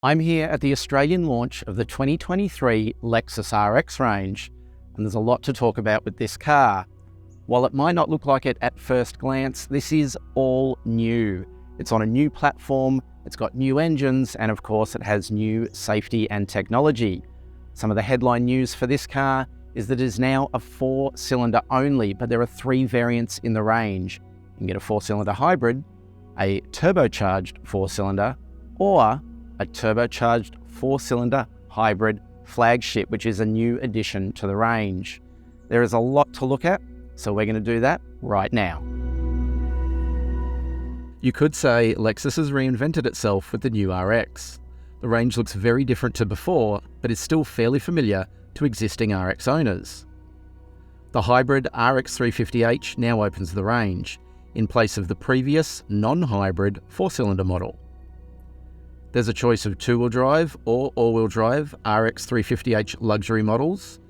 I'm here at the Australian launch of the 2023 Lexus RX range, and there's a lot to talk about with this car. While it might not look like it at first glance, this is all new. It's on a new platform, it's got new engines, and of course it has new safety and technology. Some of the headline news for this car is that it is now a 4-cylinder only, but there are 3 variants in the range. You can get a 4-cylinder hybrid, a turbocharged 4-cylinder, or a turbocharged 4-cylinder hybrid flagship, which is a new addition to the range. There is a lot to look at, so we're going to do that right now. You could say Lexus has reinvented itself with the new RX. The range looks very different to before, but is still fairly familiar to existing RX owners. The hybrid RX 350h now opens the range, in place of the previous non-hybrid 4-cylinder model. There's a choice of 2-wheel drive or all-wheel drive RX 350h luxury models,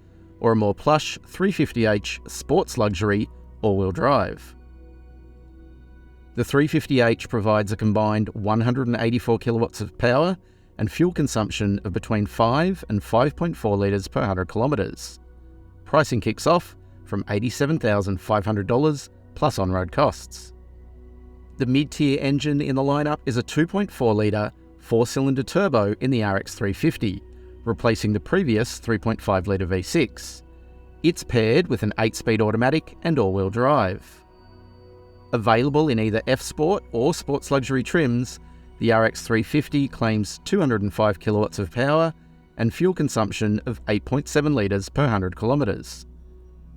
or a more plush 350h sports luxury all-wheel drive. The 350h provides a combined 184 kilowatts of power and fuel consumption of between 5 and 5.4 litres per 100 kilometres. Pricing kicks off from $87,500 plus on-road costs. The mid-tier engine in the lineup is a 2.4 litre 4-cylinder turbo in the RX 350, replacing the previous 3.5 litre V6. It's paired with an 8-speed automatic and all-wheel drive. Available in either F-Sport or Sports Luxury trims, the RX 350 claims 205 kilowatts of power and fuel consumption of 8.7 litres per 100 kilometres.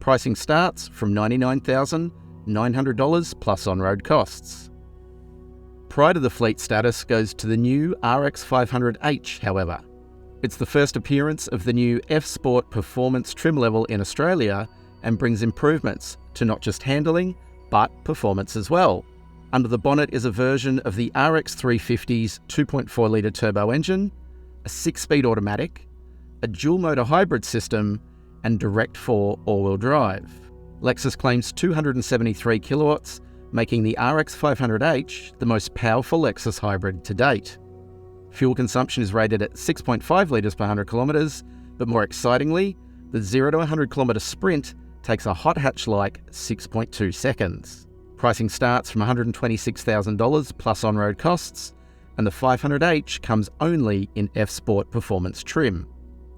Pricing starts from $99,900 plus on-road costs. Pride of the fleet status goes to the new RX 500h, however. It's the first appearance of the new F-Sport performance trim level in Australia and brings improvements to not just handling, but performance as well. Under the bonnet is a version of the RX 350's 2.4 litre turbo engine, a 6-speed automatic, a dual-motor hybrid system, and direct 4 all-wheel drive. Lexus claims 273 kilowatts, making the RX 500h the most powerful Lexus hybrid to date. Fuel consumption is rated at 6.5 litres per 100 kilometres, but more excitingly, the 0 to 100 kilometre sprint takes a hot hatch-like 6.2 seconds. Pricing starts from $126,000 plus on-road costs, and the 500h comes only in F-Sport performance trim.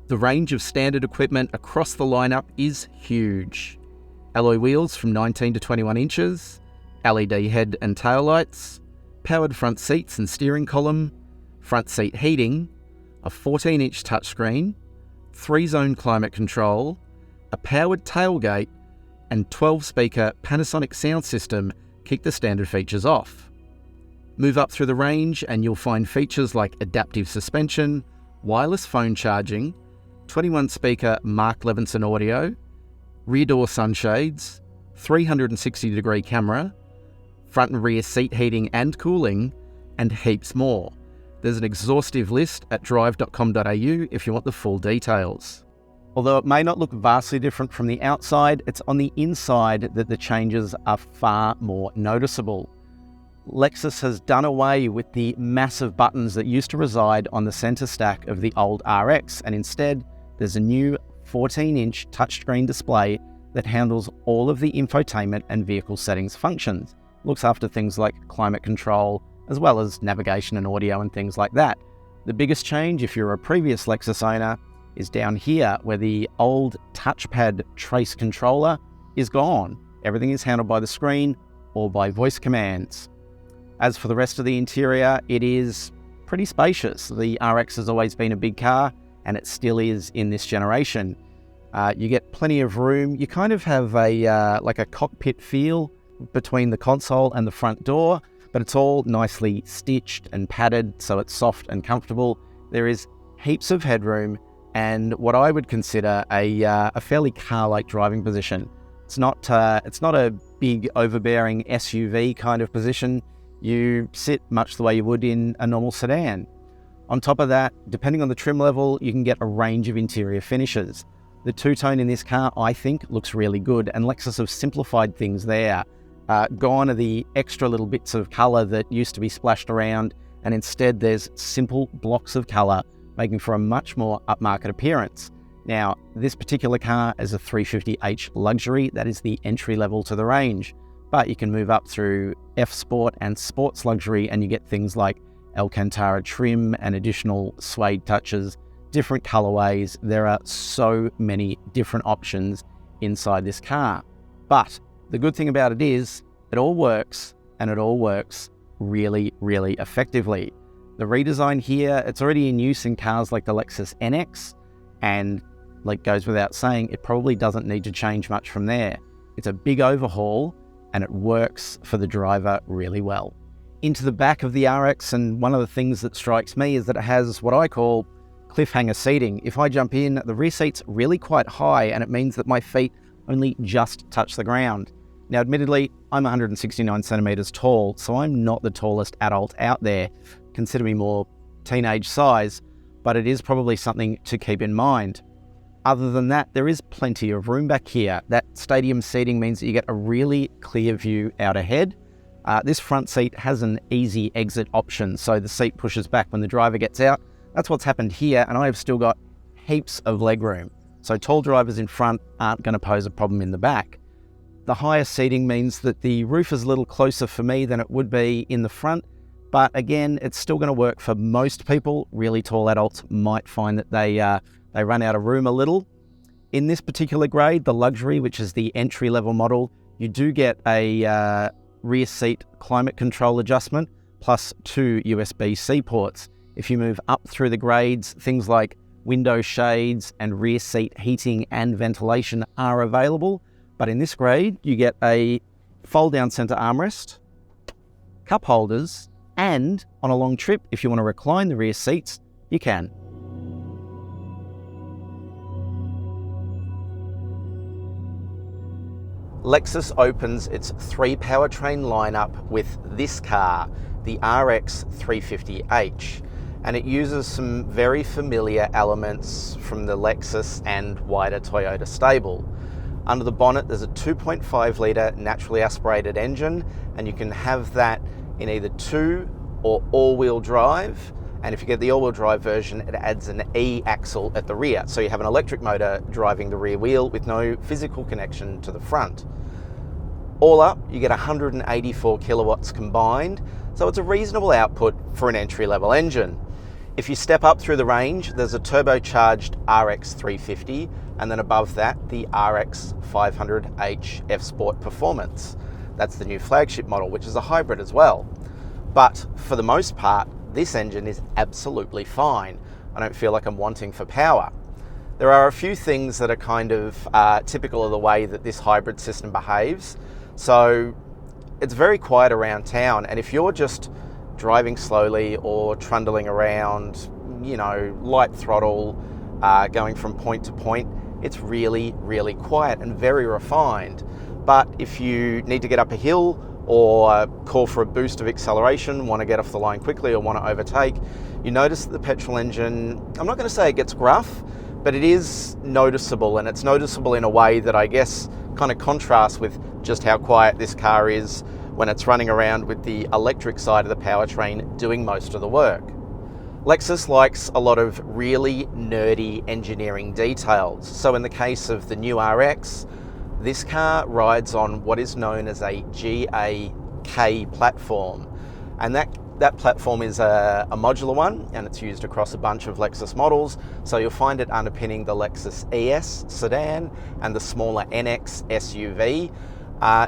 The range of standard equipment across the lineup is huge. Alloy wheels from 19 to 21 inches, LED head and tail lights, powered front seats and steering column, front seat heating, a 14-inch touchscreen, 3-zone climate control, a powered tailgate, and 12-speaker Panasonic sound system kick the standard features off. Move up through the range and you'll find features like adaptive suspension, wireless phone charging, 21-speaker Mark Levinson audio, rear door sunshades, 360-degree camera, front and rear seat heating and cooling, and heaps more. There's an exhaustive list at Drive.com.au if you want the full details. Although it may not look vastly different from the outside, it's on the inside that the changes are far more noticeable. Lexus has done away with the massive buttons that used to reside on the center stack of the old RX, and instead there's a new 14-inch touchscreen display that handles all of the infotainment and vehicle settings functions. Looks after things like climate control, as well as navigation and audio and things like that. The biggest change, if you're a previous Lexus owner, is down here where the old touchpad trace controller is gone. Everything is handled by the screen or by voice commands. As for the rest of the interior, it is pretty spacious. The RX has always been a big car, and it still is in this generation. You get plenty of room. You kind of have a like a cockpit feel between the console and the front door, but it's all nicely stitched and padded, so it's soft and comfortable. There is heaps of headroom, and what I would consider a fairly car-like driving position. It's not a big overbearing SUV kind of position. You sit much the way you would in a normal sedan. On top of that, depending on the trim level, you can get a range of interior finishes. The two-tone in this car, I think, looks really good, and Lexus have simplified things there. Gone are the extra little bits of colour that used to be splashed around and instead there's simple blocks of colour, making for a much more upmarket appearance. Now, this particular car is a 350h luxury, that is the entry level to the range, but you can move up through F Sport and Sports Luxury and you get things like Alcantara trim and additional suede touches, different colorways. There are so many different options inside this car. But the good thing about it is it all works, and it all works really, really effectively. The redesign here, it's already in use in cars like the Lexus NX, and like goes without saying, it probably doesn't need to change much from there. It's a big overhaul and it works for the driver really well. Into the back of the RX, and one of the things that strikes me is that it has what I call cliffhanger seating. If I jump in, the rear seat's really quite high and it means that my feet only just touch the ground. Now, admittedly, I'm 169 centimeters tall, so I'm not the tallest adult out there. Consider me more teenage size, but it is probably something to keep in mind. Other than that, there is plenty of room back here. That stadium seating means that you get a really clear view out ahead. This front seat has an easy exit option, so the seat pushes back when the driver gets out. That's what's happened here, and I have still got heaps of legroom. So tall drivers in front aren't going to pose a problem in the back. The higher seating means that the roof is a little closer for me than it would be in the front, but again, it's still going to work for most people. Really tall adults might find that they run out of room a little. In this particular grade, the luxury, which is the entry-level model, you do get a rear seat climate control adjustment plus 2 USB-C ports. If you move up through the grades, things like window shades and rear seat heating and ventilation are available. But in this grade, you get a fold-down center armrest, cup holders, and on a long trip, if you want to recline the rear seats, you can. Lexus opens its 3 powertrain lineup with this car, the RX 350h, and it uses some very familiar elements from the Lexus and wider Toyota stable. Under the bonnet, there's a 2.5 litre naturally aspirated engine, and you can have that in either 2 or all-wheel drive. And if you get the all-wheel drive version, it adds an E-axle at the rear. So you have an electric motor driving the rear wheel with no physical connection to the front. All up, you get 184 kilowatts combined, so it's a reasonable output for an entry-level engine. If you step up through the range, there's a turbocharged RX 350, and then above that, the RX 500h F Sport Performance. That's the new flagship model, which is a hybrid as well. But for the most part, this engine is absolutely fine. I don't feel like I'm wanting for power. There are a few things that are kind of typical of the way that this hybrid system behaves. So it's very quiet around town, and if you're just driving slowly or trundling around, you know, light throttle, going from point to point, it's really, really quiet and very refined. But if you need to get up a hill or call for a boost of acceleration, want to get off the line quickly or want to overtake, you notice that the petrol engine, I'm not going to say it gets gruff, but it is noticeable, and it's noticeable in a way that I guess kind of contrasts with just how quiet this car is when it's running around with the electric side of the powertrain doing most of the work. Lexus likes a lot of really nerdy engineering details. So in the case of the new RX, this car rides on what is known as a GAK platform. And that platform is a modular one, and it's used across a bunch of Lexus models. So you'll find it underpinning the Lexus ES sedan and the smaller NX SUV.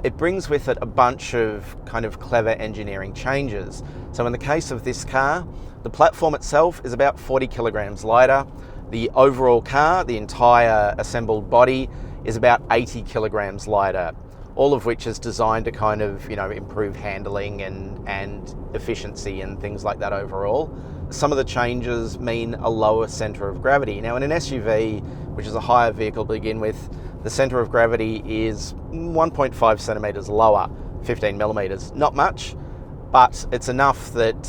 It brings with it a bunch of kind of clever engineering changes. So in the case of this car, the platform itself is about 40 kilograms lighter. The overall car, the entire assembled body, is about 80 kilograms lighter, all of which is designed to kind of, you know, improve handling and efficiency and things like that overall. Some of the changes mean a lower center of gravity. Now in an SUV, which is a higher vehicle to begin with, the center of gravity is 1.5 centimeters lower, 15 millimeters. Not much, but it's enough that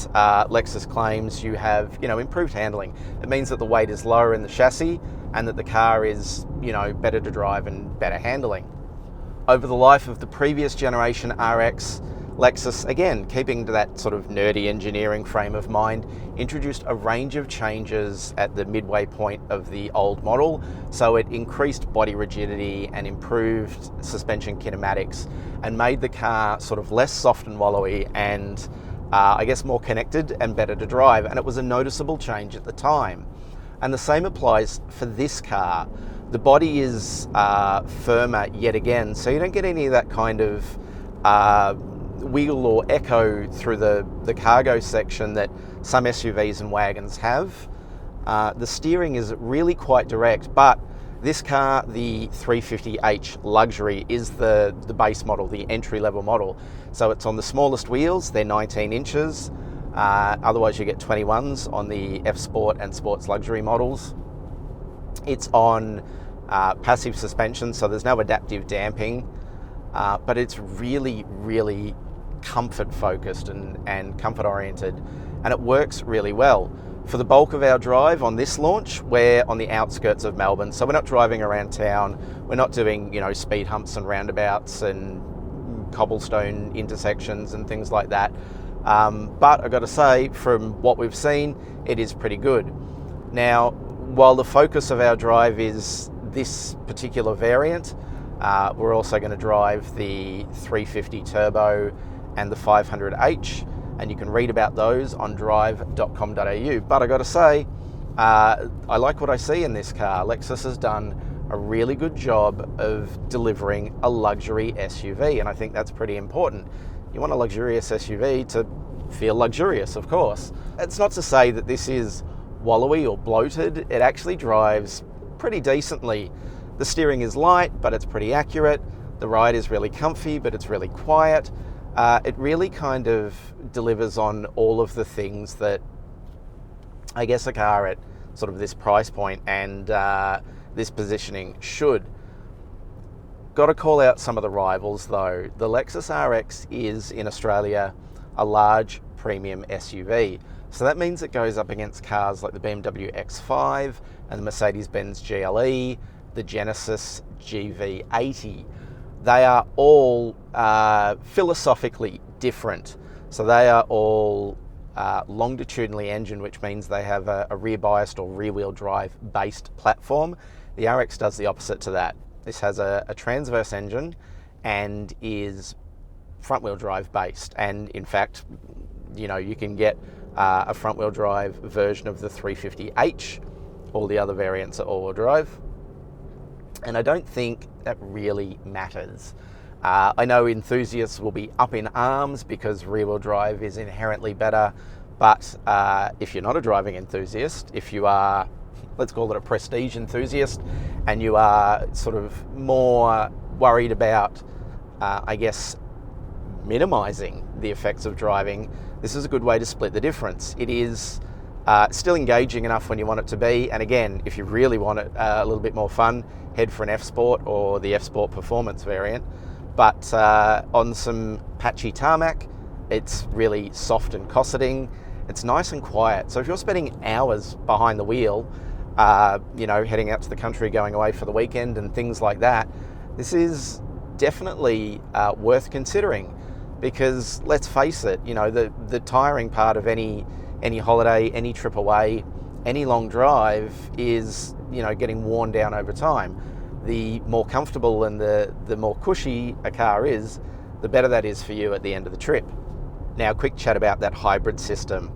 Lexus claims you have, you know, improved handling. It means that the weight is lower in the chassis and that the car is, you know, better to drive and better handling. Over the life of the previous generation RX, Lexus, again, keeping to that sort of nerdy engineering frame of mind, introduced a range of changes at the midway point of the old model. So it increased body rigidity and improved suspension kinematics and made the car sort of less soft and wallowy and I guess more connected and better to drive. And it was a noticeable change at the time. And the same applies for this car. The body is firmer yet again, so you don't get any of that kind of wheel or echo through the cargo section that some SUVs and wagons have. The steering is really quite direct, but this car, the 350h Luxury, is the base model, the entry-level model. So it's on the smallest wheels, they're 19 inches. Otherwise you get 21s on the F Sport and Sports Luxury models. It's on passive suspension, so there's no adaptive damping, but it's really, really comfort focused and comfort oriented, and it works really well. For the bulk of our drive on this launch, we're on the outskirts of Melbourne, so we're not driving around town, we're not doing, you know, speed humps and roundabouts and cobblestone intersections and things like that. But I've got to say, from what we've seen, it is pretty good. Now, while the focus of our drive is this particular variant, we're also going to drive the 350 Turbo and the 500h, and you can read about those on Drive.com.au. But I got to say, I like what I see in this car. Lexus has done a really good job of delivering a luxury SUV, and I think that's pretty important. You want a luxurious SUV to feel luxurious, of course. It's not to say that this is wallowy or bloated. It actually drives pretty decently. The steering is light, but it's pretty accurate. The ride is really comfy, but it's really quiet. It really kind of delivers on all of the things that I guess a car at sort of this price point and this positioning should. Got to call out some of the rivals though. The Lexus RX is in Australia a large premium SUV. So that means it goes up against cars like the BMW X5 and the Mercedes-Benz GLE, the Genesis GV80. They are all philosophically different. So they are all longitudinally engined, which means they have a rear biased or rear wheel drive based platform. The RX does the opposite to that. This has a transverse engine and is front wheel drive based. And in fact, you know, you can get a front wheel drive version of the 350h. All the other variants are all wheel drive. And I don't think that really matters. I know enthusiasts will be up in arms because rear wheel drive is inherently better. But if you're not a driving enthusiast, if you are, let's call it a prestige enthusiast, and you are sort of more worried about, I guess, minimizing the effects of driving, this is a good way to split the difference. It is still engaging enough when you want it to be, and again, if you really want it a little bit more fun, head for an F Sport or the F Sport Performance variant. But on some patchy tarmac, it's really soft and cosseting. It's nice and quiet. So if you're spending hours behind the wheel, you know, heading out to the country, going away for the weekend and things like that, this is definitely worth considering, because let's face it, you know, the tiring part of any holiday, any trip away, any long drive is, you know, getting worn down over time. The more comfortable and the more cushy a car is, the better that is for you at the end of the trip. Now, a quick chat about that hybrid system.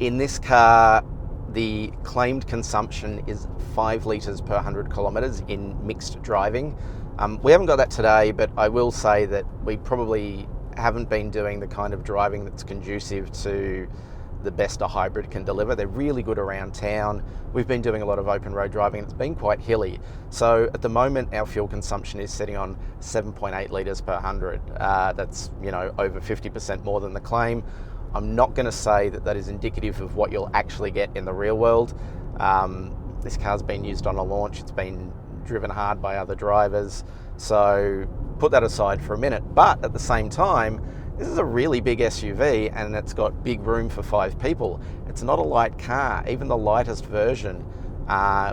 In this car, the claimed consumption is 5 litres per 100 kilometres in mixed driving. We haven't got that today, but I will say that we probably haven't been doing the kind of driving that's conducive to the best a hybrid can deliver. They're really good around town. We've been doing a lot of open road driving. It's been quite hilly. So at the moment, our fuel consumption is sitting on 7.8 litres per 100. That's, you know, over 50% more than the claim. I'm not going to say that that is indicative of what you'll actually get in the real world. This car's been used on a launch. It's been driven hard by other drivers. So put that aside for a minute. But at the same time, this is a really big SUV and it's got big room for 5 people. It's not a light car. Even the lightest version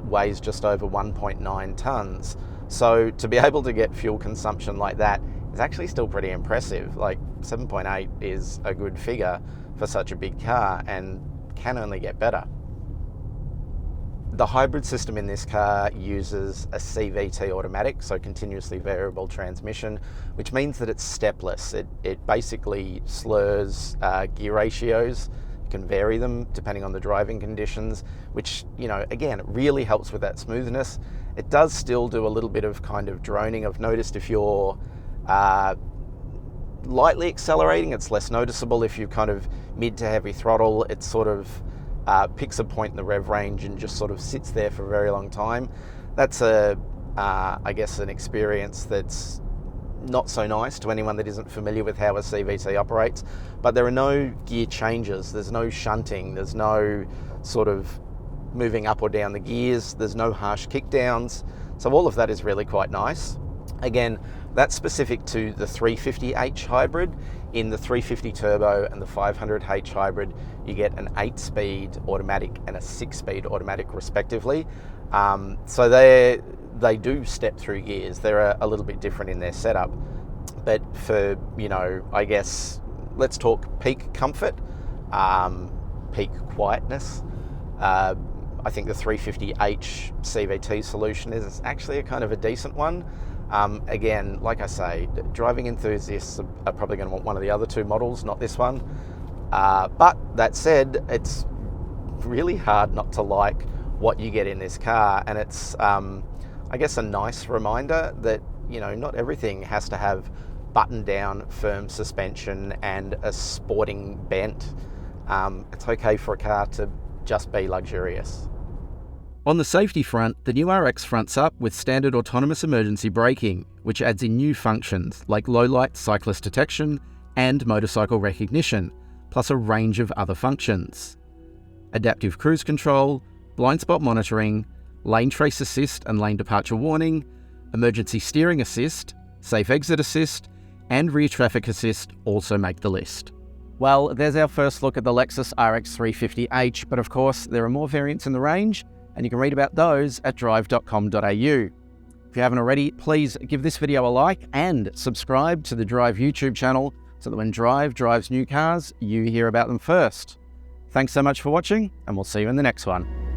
weighs just over 1.9 tonnes. So to be able to get fuel consumption like that is actually still pretty impressive. Like 7.8 is a good figure for such a big car and can only get better. The hybrid system in this car uses a CVT automatic, so continuously variable transmission, which means that it's stepless. It basically slurs gear ratios. You can vary them depending on the driving conditions, which, again, really helps with that smoothness. It does still do a little bit of kind of droning. I've noticed if you're lightly accelerating, it's less noticeable. If you're kind of mid to heavy throttle, it's sort of picks a point in the rev range and just sort of sits there for a very long time. That's I guess an experience that's not so nice to anyone that isn't familiar with how a CVT operates. But there are no gear changes, there's no shunting, there's no sort of moving up or down the gears, there's no harsh kickdowns. So all of that is really quite nice. Again, that's specific to the 350h hybrid. In the 350 turbo and the 500h hybrid, you get an 8-speed automatic and a 6-speed automatic respectively. So they do step through gears. They're a little bit different in their setup. But for, I guess, let's talk peak comfort, peak quietness. I think the 350h CVT solution is actually a kind of a decent one. Again, like I say, driving enthusiasts are probably going to want one of the other two models, not this one. But that said, it's really hard not to like what you get in this car. And it's, I guess, a nice reminder that, not everything has to have button down, firm suspension and a sporting bent. It's okay for a car to just be luxurious. On the safety front, the new RX fronts up with standard autonomous emergency braking, which adds in new functions like low-light cyclist detection and motorcycle recognition, plus a range of other functions. Adaptive cruise control, blind spot monitoring, lane trace assist and lane departure warning, emergency steering assist, safe exit assist, and rear traffic assist also make the list. Well, there's our first look at the Lexus RX 350h, but of course there are more variants in the range, and you can read about those at Drive.com.au. If you haven't already, please give this video a like and subscribe to the Drive YouTube channel so that when Drive drives new cars, you hear about them first. Thanks so much for watching, and we'll see you in the next one.